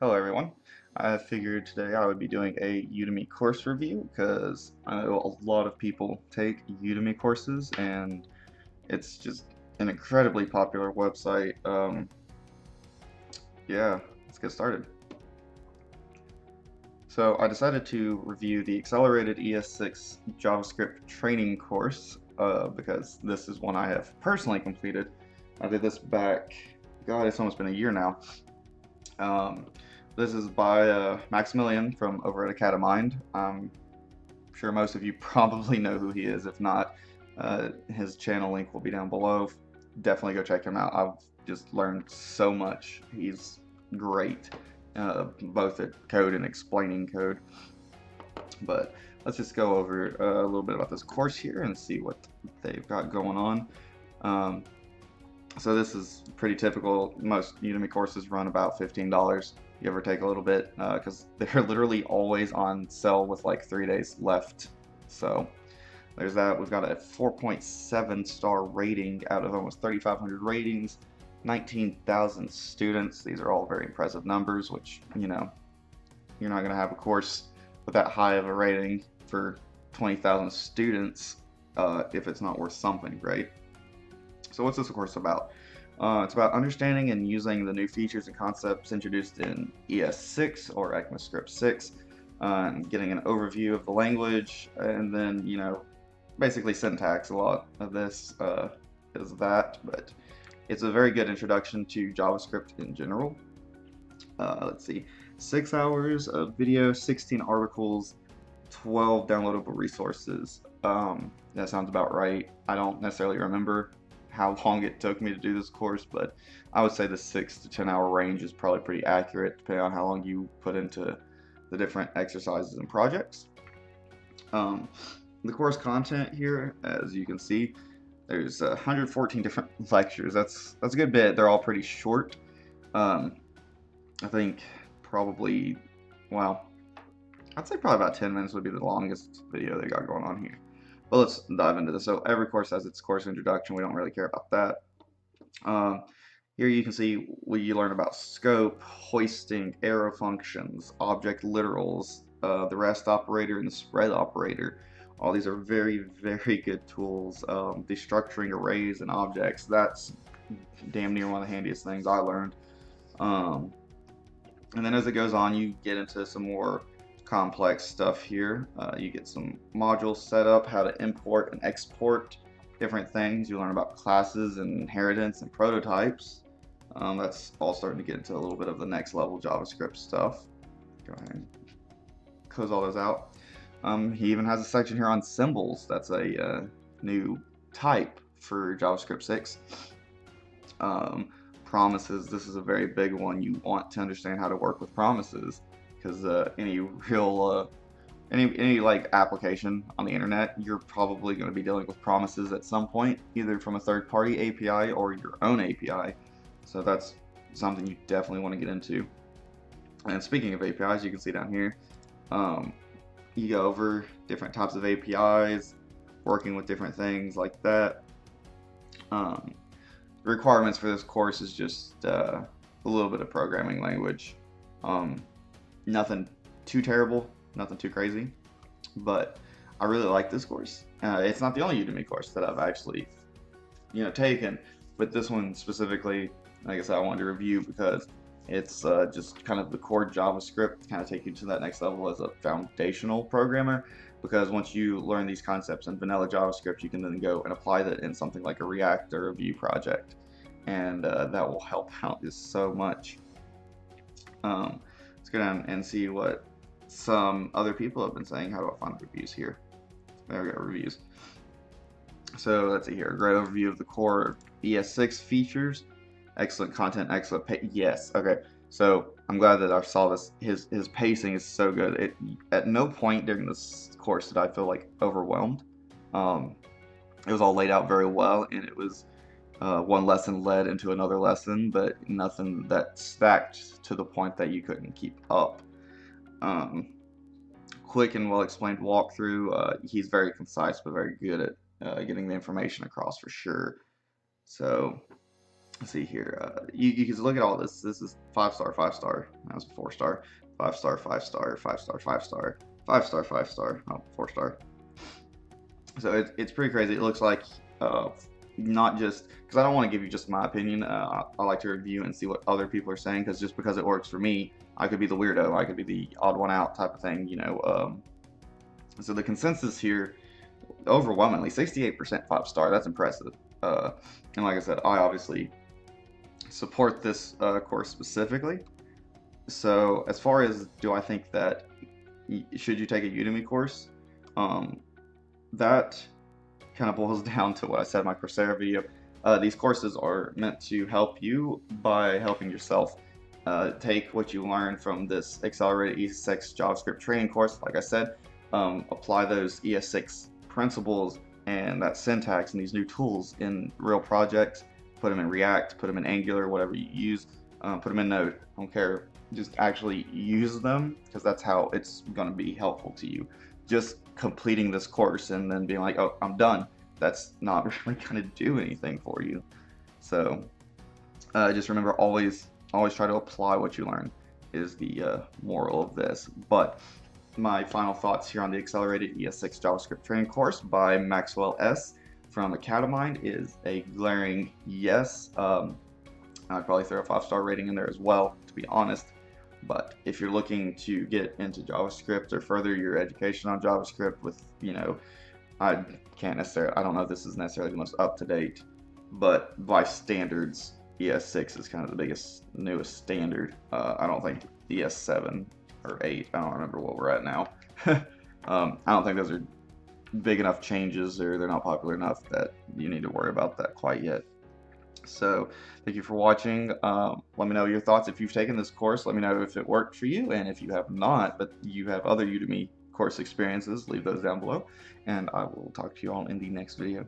Hello everyone. I figured today I would be doing a Udemy course review because I know a lot of people take Udemy courses and it's just an incredibly popular website. Yeah, let's get started. So I decided to review the Accelerated ES6 JavaScript training course because this is one I have personally completed. I did this back, God, it's almost been a year now. Um, this is by Maximilian from over at Acadamind. I'm sure most of you probably know who he is. If not, his channel link will be down below. Definitely go check him out. I've just learned so much. He's great, both at code and explaining code. But let's just go over a little bit about this course here and see what they've got going on. Um, so this is pretty typical. Most Udemy courses run about $15. You ever take a little bit because they're literally always on sale with like 3 days left. So there's that. We've got a 4.7 star rating out of almost 3,500 ratings, 19,000 students. These are all very impressive numbers, which, you're not going to have a course with that high of a rating for 20,000 students if it's not worth something, right? So what's this course about? It's about understanding and using the new features and concepts introduced in ES6 or ECMAScript 6, getting an overview of the language, and then, basically syntax. A lot of this is that, but it's a very good introduction to JavaScript in general. Let's see, 6 hours of video, 16 articles, 12 downloadable resources. That sounds about right. I don't necessarily remember how long it took me to do this course, but I would say the 6 to 10 hour range is probably pretty accurate depending on how long you put into the different exercises and projects. The course content here, as you can see, there's 114 different lectures. That's a good bit. They're all pretty short. Um, I think probably, well, I'd say probably about 10 minutes would be the longest video they got going on here. But let's dive into this. So every course has its course introduction. We don't really care about that. Um, Here you can see you learn about scope, hoisting, arrow functions, object literals, the rest operator, and the spread operator. All these are very, very good tools. Destructuring arrays and objects, that's damn near one of the handiest things I learned. Um, and then as it goes on, you get into some more complex stuff here. You get some modules set up, how to import and export different things. You learn about classes and inheritance and prototypes. That's all starting to get into a little bit of the next level JavaScript stuff. Go ahead and close all those out. He even has a section here on symbols. That's a new type for JavaScript 6. Promises, this is a very big one. You want to understand how to work with promises because any real any like application on the internet, you're probably going to be dealing with promises at some point, either from a third-party API or your own API. So that's something you definitely want to get into. And speaking of APIs, you can see down here, you go over different types of APIs, working with different things like that. The requirements for this course is just a little bit of programming language. Nothing too terrible, nothing too crazy, but I really like this course. It's not the only Udemy course that I've actually, taken, but this one specifically, like I said, I wanted to review because it's just kind of the core JavaScript, kind of take you to that next level as a foundational programmer. Because once you learn these concepts in vanilla JavaScript, you can then go and apply that in something like a React or a Vue project, and that will help out just so much. Let's go down and see what some other people have been saying. How do I find reviews here? There we go, reviews. So let's see here. Great overview of the core ES6 features. Excellent content, excellent yes. Okay, so I'm glad that I saw this. His pacing is so good. At no point during this course did I feel like overwhelmed. It was all laid out very well, and it was one lesson led into another lesson, but nothing that stacked to the point that you couldn't keep up. Quick and well explained walkthrough. He's very concise, but very good at getting the information across for sure. So let's see here. You can look at all this. This is 5-star, 5-star. That was a 4-star, 5-star, 5-star, 5-star, 5-star, 5-star, 5-star, oh, 4-star. So it's pretty crazy. It looks like not just because I don't want to give you just my opinion. I like to review and see what other people are saying, because just because it works for me, I could be the weirdo. I could be the odd one out type of thing, you know. So the consensus here, overwhelmingly 68% 5-star. That's impressive. And like I said, I obviously support this course specifically. So as far as, do I think that should you take a Udemy course, that kind of boils down to what I said in my Coursera video. These courses are meant to help you by helping yourself. Take what you learn from this Accelerated ES6 JavaScript training course, like I said, apply those ES6 principles and that syntax and these new tools in real projects, put them in React, put them in Angular, whatever you use, put them in Node, I don't care, just actually use them, because that's how it's going to be helpful to you. Just completing this course and then being like, oh, I'm done, that's not really going to do anything for you. So just remember, always try to apply what you learn is the moral of this. But my final thoughts here on the Accelerated ES6 JavaScript Training course by Maxwell S. from Acadamind is a glaring yes. I'd probably throw a 5-star rating in there as well, to be honest. But if you're looking to get into JavaScript or further your education on JavaScript with, you know, I don't know if this is necessarily the most up-to-date, but by standards, ES6 is kind of the newest standard. I don't think ES7 or 8, I don't remember what we're at now. I don't think those are big enough changes, or they're not popular enough that you need to worry about that quite yet. So thank you for watching. Let me know your thoughts if you've taken this course. Let me know if it worked for you, and if you have not, but you have other Udemy course experiences, leave those down below, and I will talk to you all in the next video.